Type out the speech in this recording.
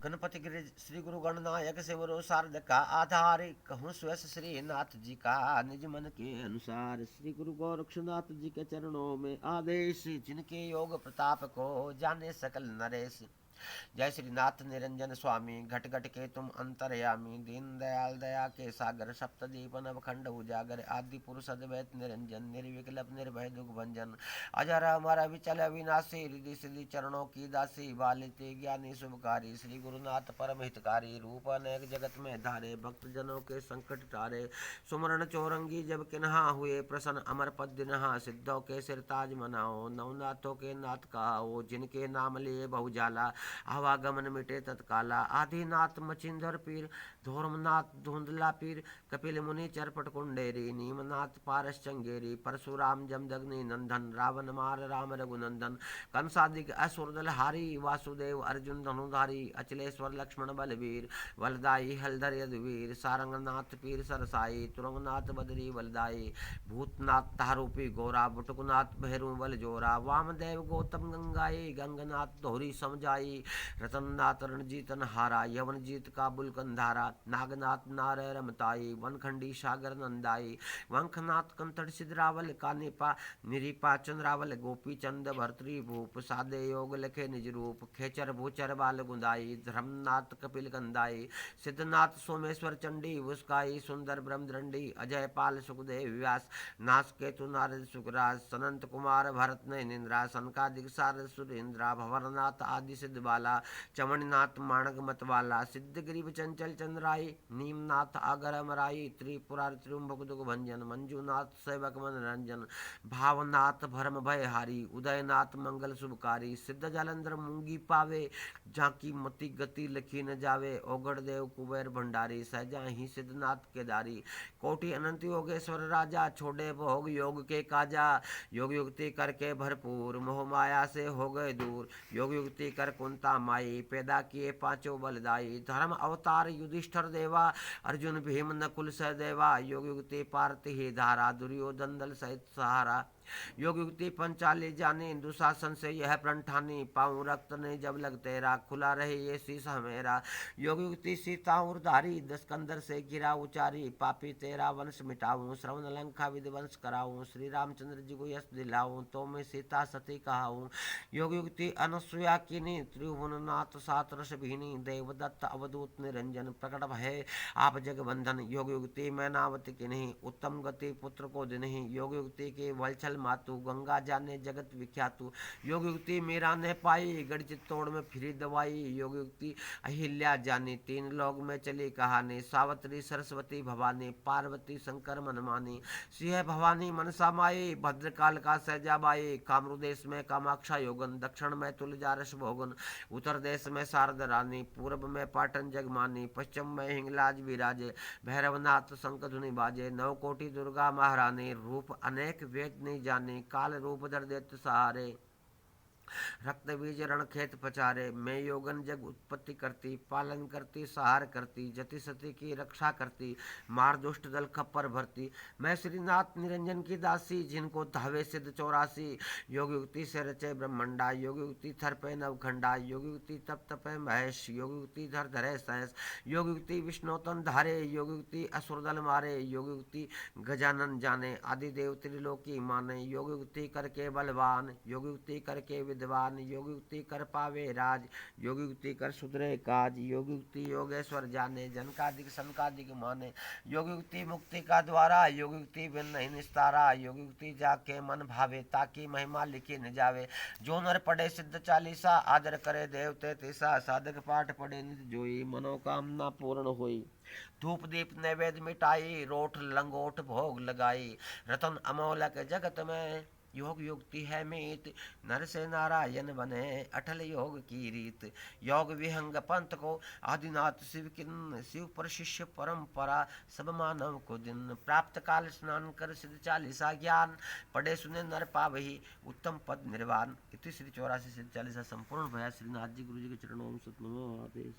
गणपति गिरि श्री गुरु गणनायक सिमरो शारद का आधार, कहूँ स्वयं श्री नाथ जी का निज मन के अनुसार। श्री गुरु गोरक्षनाथ जी के चरणों में आदेश, जिनके योग प्रताप को जाने सकल नरेश। जय श्री नाथ निरंजन स्वामी, घट घट के तुम अंतर्यामी। दीन दयाल दया के सागर, सप्तदीप नवखंड उजागर। आदि पुरुष अद्वैत निरंजन, निर्विकल्प निर्भय दुख भंजन। अजर अमर अविचल अविनाशी, रिद्धि सिद्धि चरणों की दासी। बालिते ज्ञानी शुभकारी, श्री गुरुनाथ परम हितकारी। रूप अनेक जगत में धारे, भक्त जनों के संकट टारे। सुमरण चौरंगी जब किन्हा हुए प्रसन्न, अमर पद दिनहा। सिद्धों के सिर ताज मनाओ, नवनाथों के नाथ कहाओ। जिनके नाम लिए बहुजाला, आवागमन मिटे तत्काला। आदिनाथ मचिंदर पीर, धोर्मनाथ धुंधला पीर। कपिल मुनि चरपट कुंडेरी, नीमनाथ पारस चंगेरी। परशुराम जमदग्नि नंदन, रावण मार राम रघुनंदन। कंसादिक असुरदल हारी, वासुदेव अर्जुन धनुधारी। अचलेश्वर लक्ष्मण बलवीर, वलदाई हलधर यदुवीर। सारंगनाथ पीर सरसाई, तुरंगनाथ बदरी बलदाई। भूतनाथ तारूपी गोरा, बुटकुनाथ भैरू बल जोरा। वामदेव गौतम गंगाई, गंगनाथ दोहरी समझाई। रतननाथ रणजीतन हारा, यवन जीत काबुल कंधारा। नागनाथ नारे रमताई, वनखंडी सागर नंदाई। वंखनाथ कंथड़ सिद्रावल, कानिपा निरीपा चंद्रावल। गोपी चंद भरतरी भूप, सादे योग लखे निज रूप। खेचर भूचर बाल गुंदाई, धर्मनाथ कपिल गंधाई। सिद्धनाथ सोमेश्वर चंडी, उसकाई सुंदर ब्रह्मदंडी। अजय पाल सुखदेव व्यास, नास केतु नारद सुखराज। सनंत कुमार भरत नैनिंद्रा, सनकादिक सारद सुरेंद्रा। भवरनाथ आदि सिद्ध बाला, चमणनाथ माणक मतवाला। सिद्ध ग्रीव चंचल चंद्राई, नीमनाथ आगर अमराई। त्रिपुरार त्रिुंबक दुख भंजन, मंजूनाथ सेवक मनोरंजन। भावनाथ भरम भय हारी, उदयनाथ मंगल शुभकारी। सिद्ध जालंधर मूंगी पावे, झांकी मति गति लखी न जावे। ओगड़ देव कुबेर भंडारी, सहजा ही सिद्धनाथ केदारी। कोटि अनंत योगेश्वर राजा, छोड़े भोग योग के काजा। योग युक्ति करके भरपूर, मोह माया से हो गए दूर। योग युक्ति कर कुंता माई, पैदा किए पांचों बलदाई। धर्म अवतार युधिष्ठर देवा, अर्जुन भीम नकुल सहदेवा। योग युक्ति पारती ही धारा, दुर्योधन दल सहित सहारा। योग युक्ति पंचाली जानी, दुशासन से यह प्रण ठानी। पाऊँ रक्त ने जब लग तेरा, खुला रहे ये शीशा मेरा। योग युक्ति सीता उर्धारी, दस्कंदर से गिरा उचारी। पापी तेरा वंश मिटाऊं, श्रवण लंका विध्वंस कराऊं। श्री रामचंद्र जी को यश दिलाऊं, तो मैं सीता सती कहाऊं। योग युक्ति अनसुया कीनी, त्रिभुवननाथ सात रस भीनी। देवदत्त अवधूत निरंजन, प्रकट भय आप जगबंधन। योग युक्ति मैनावती की नहीं, उत्तम गति पुत्र को दिनहि। योग युक्ति के वलछल मातु, गंगा जाने जगत विख्यातु। योग युक्ति मीरा ने पाई, गढ़ चित्तौड़ में फिरी दवाई। योग युक्ति अहिल्या जानी, तीन लोग में चली कहानी। सावित्री सरस्वती भवानी, पार्वती शंकर मनमानी। सिंह भवानी मनसा माई, भद्रकाल का सहजाबाई। कामरू देश में कामाक्षा योगन, दक्षिण में तुलजा रस भोगन। उत्तर देश में शारद रानी, पूर्व में पाटन जगमानी। पश्चिम में हिंगलाज विराजे, भैरवनाथ शंख धुनि बाजे। नव कोटि दुर्गा महारानी, रूप अनेक वेद नहीं जाने। काल रूप धर दैत्य सहारे, रक्त बीज रण खेत पचारे। मैं योगन जग उत्पत्ति करती, पालन करती सहार करती। जति सती की रक्षा करती, मार दुष्ट दल खप्पर भरती। मैं श्रीनाथ निरंजन की दासी, जिनको धावे सिद्ध 84। योग युक्ति से रचे ब्रह्मंडा, योग युक्ति थर पे नवखंडा। योग युक्ति तप तपे महेश, योग युक्ति धर धरे सहस। योग युक्ति विष्णुतन धारे, योग युक्ति असुर दल मारे। योग युक्ति गजानन जाने, आदि देव त्रिलोकी माने। योग युक्ति करके बलवान, योग युक्ति करके विद्वान। योग युक्ति कर पावे राज, योग युक्ति कर सुधरे काज। योग युक्ति योगेश्वर जाने, जनकादिक सनकादिक माने। योग युक्ति मुक्ति का द्वारा, योग युक्ति बिन नहीं निस्तारा। योग युक्ति जाके मन भावे, ताकि महिमा लिखी न जावे। जो नर पढ़े सिद्ध चालीसा, आदर करे देव तैतीसा। साधक पाठ पढ़े नित जोई, मनोकामना पूर्ण होई। धूप दीप नैवेद्य मिटाई, रोठ लंगोट भोग लगाई। रतन अमोलक जगत में, योग युक्ति है मीत। नर से नारायण बने, अटल योग की रीत। योग विहंग पंथ को, आदिनाथ शिव किन। शिव पर शिष्य परंपरा, सब मानव को दिन। प्राप्त काल स्नान कर, सिद्ध चालीसा ज्ञान। पढ़े सुने नर पावही, उत्तम पद निर्वाण। इति श्री 84 सिद्ध चालीसा संपूर्ण भया। श्रीनाथ जी गुरु जी के चरणों में सतनमो आदेश।